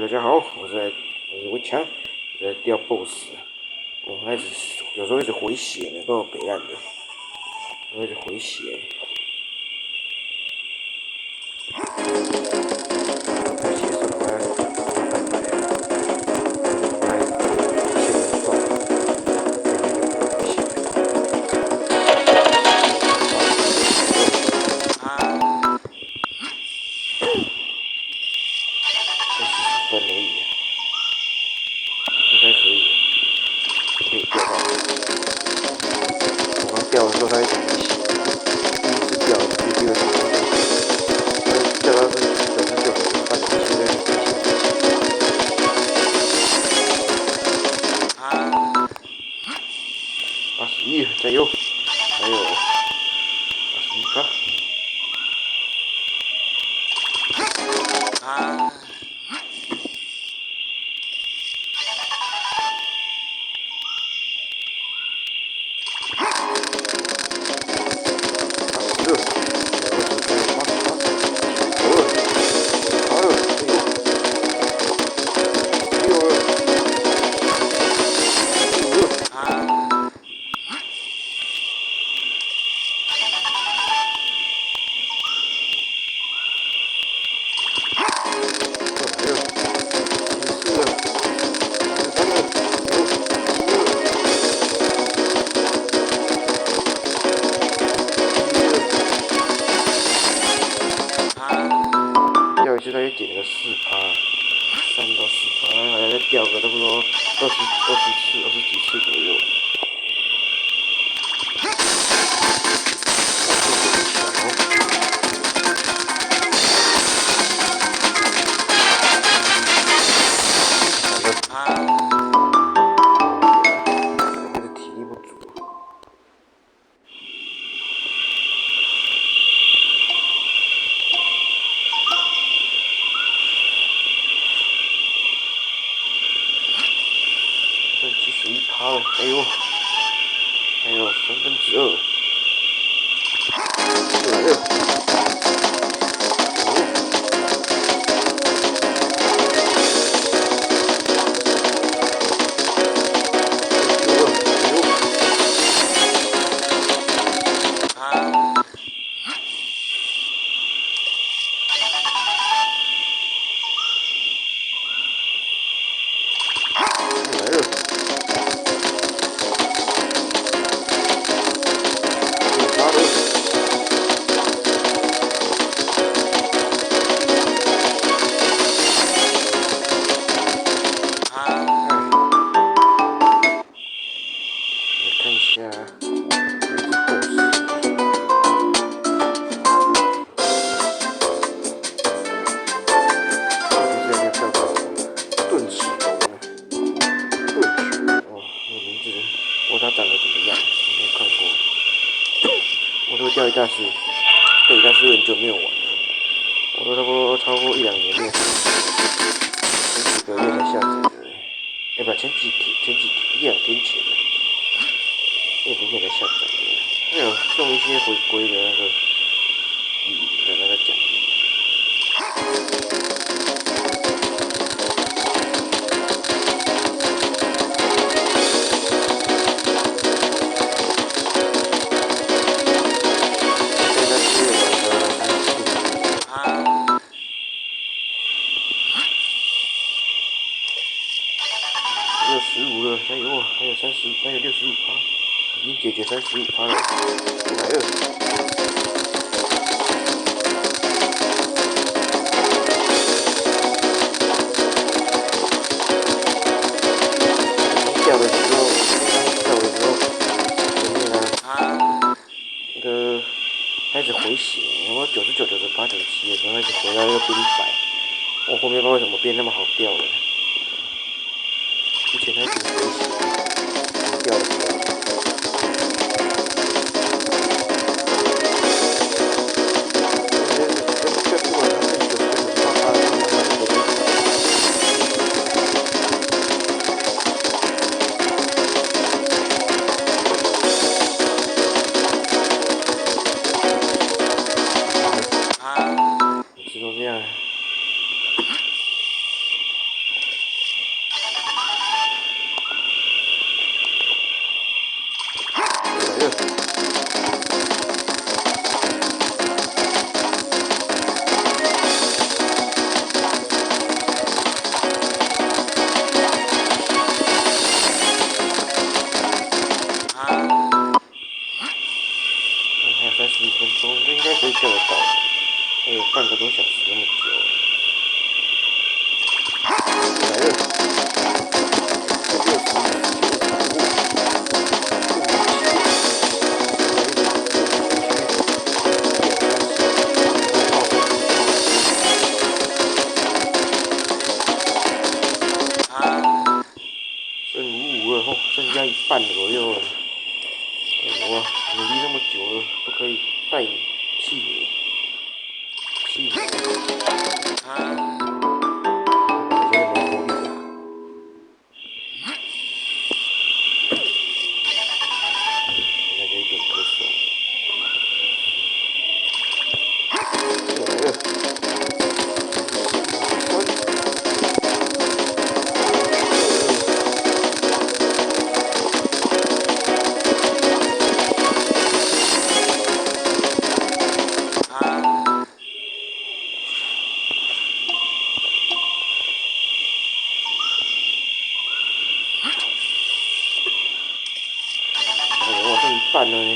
大家好，我是微强，在钓 BOSS。我开始有时候一直回血呢，跟我北岸的，我一直回血。回血什么？分而已，应该可以，可以钓到。我刚钓的时候它一直回血，第一次钓，第二次钓到是99.9，半年期的。81，加油！还有81颗。钓鱼现在也减了个4%，3到4%，好像再钓个差不多20几次左右。71%了，哎呦，还有2/3，又来了，看一下，盾齿龙，哦，这名字，不知道它长得怎么样，没有看过。我都钓一大师，钓一大师很久没有玩了，我都差不多超过1、2年没有，前几个月才下载的，哎不，前几天1、2天前的。明天才下载的，还有送一些回归的那个奖励。现在4月玩的35了，加油啊！还有65%，已经解决35%了，又来了。钓的时候，前面那个开始回血，然后99、98、97的时候开始回到又变100，我后面不知道为什么变那么好钓了。之前还挺回血，钓的时候。每次都这样。半左右了。我努力那么久了，都可以带你气你，气你。我现在没活力了，现在就有点咳嗽。我剩一半了呢。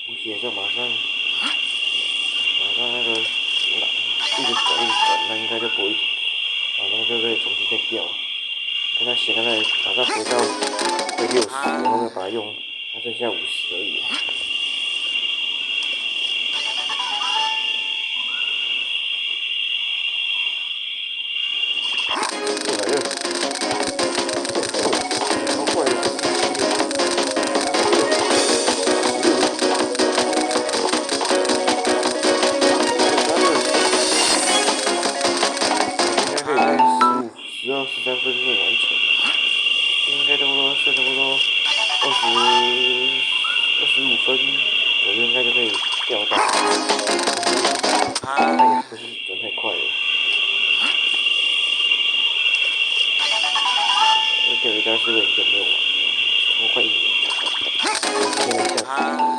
补血就马上那个，一直转，那应该就不会，那就可以重新再掉。跟他写，刚才马上回到会60，然后再把它用，还剩下50而已。过来了，超快的。13分内完成，应该差不多剩差不多25分左右，应该就可以钓到。哎呀，不是转太快了，这钓鱼大师很久没有玩了，超快1年了。今天的下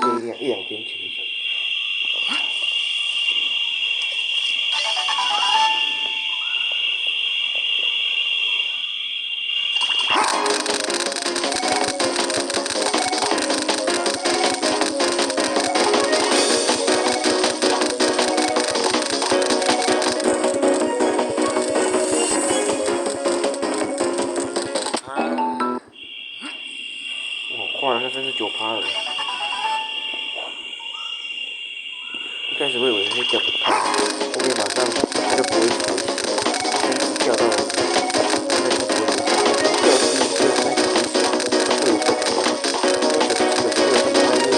子，一两天前的下子。哇，那39%了。一开始我以为会钓不到，后面马上它就不会回血，钓到了，那就不会回血，钓是那个回血，它会有钓不到，它会有这么在那边，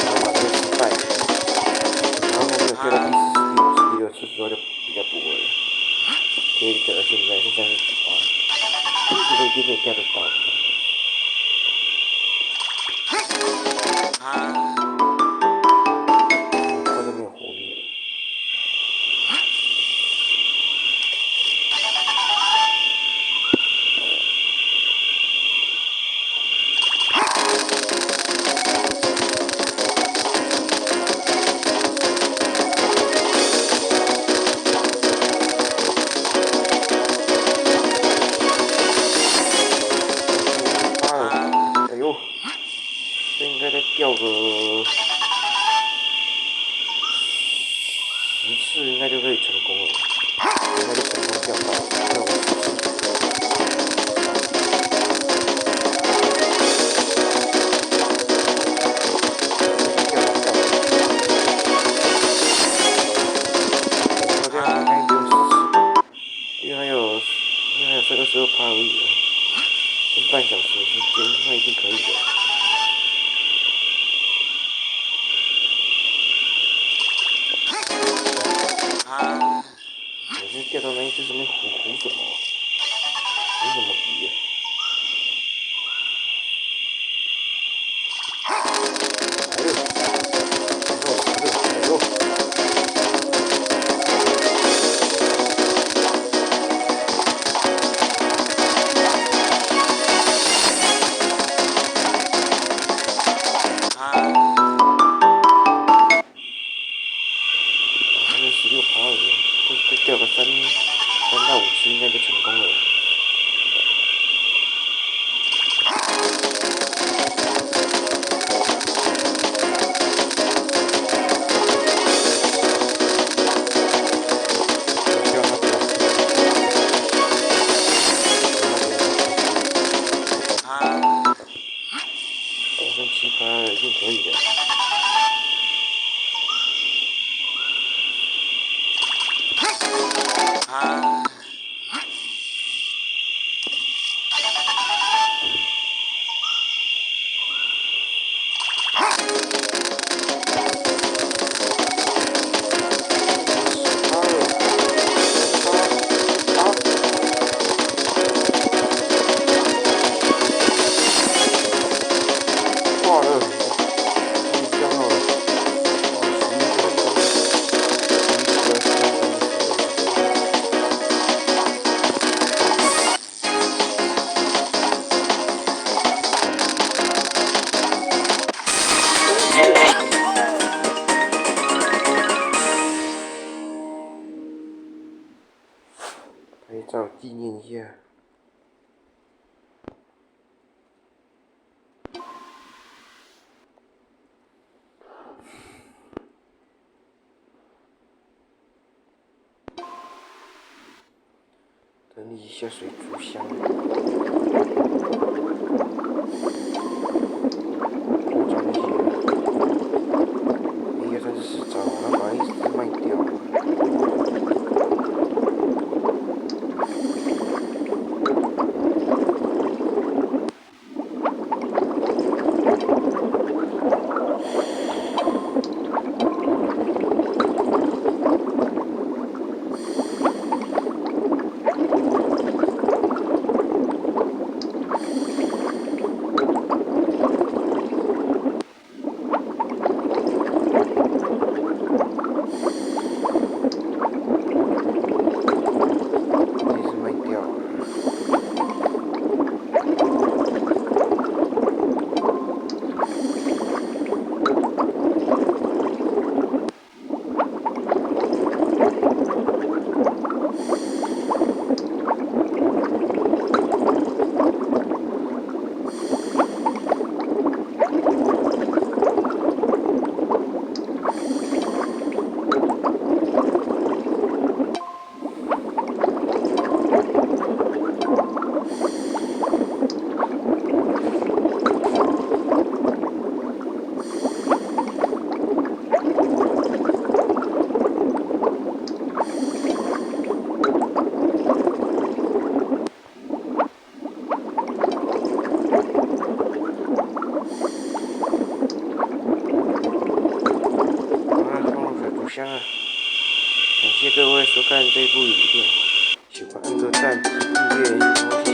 然后把那个失败，然后后面钓到第40、第56次之后就比较多了，可以钓到现在是39%，这个一定可以钓得到。应该再钓个10次，应该就可以成功了。应该就成功钓到了，钓了10次。好像应该不用10次，因为还剩22%而已了，剩半小时的时间，那一定可以的。每次钓到那一只什么糊什么，糊什么鱼啊？16%而已，就是再钓个3到5次应该就成功了。照纪念一下。整理一下水族箱。扩张一些。1、2、3、4张，我要把一只卖掉。香啊！感谢各位收看这部影片，喜欢按个赞及订阅。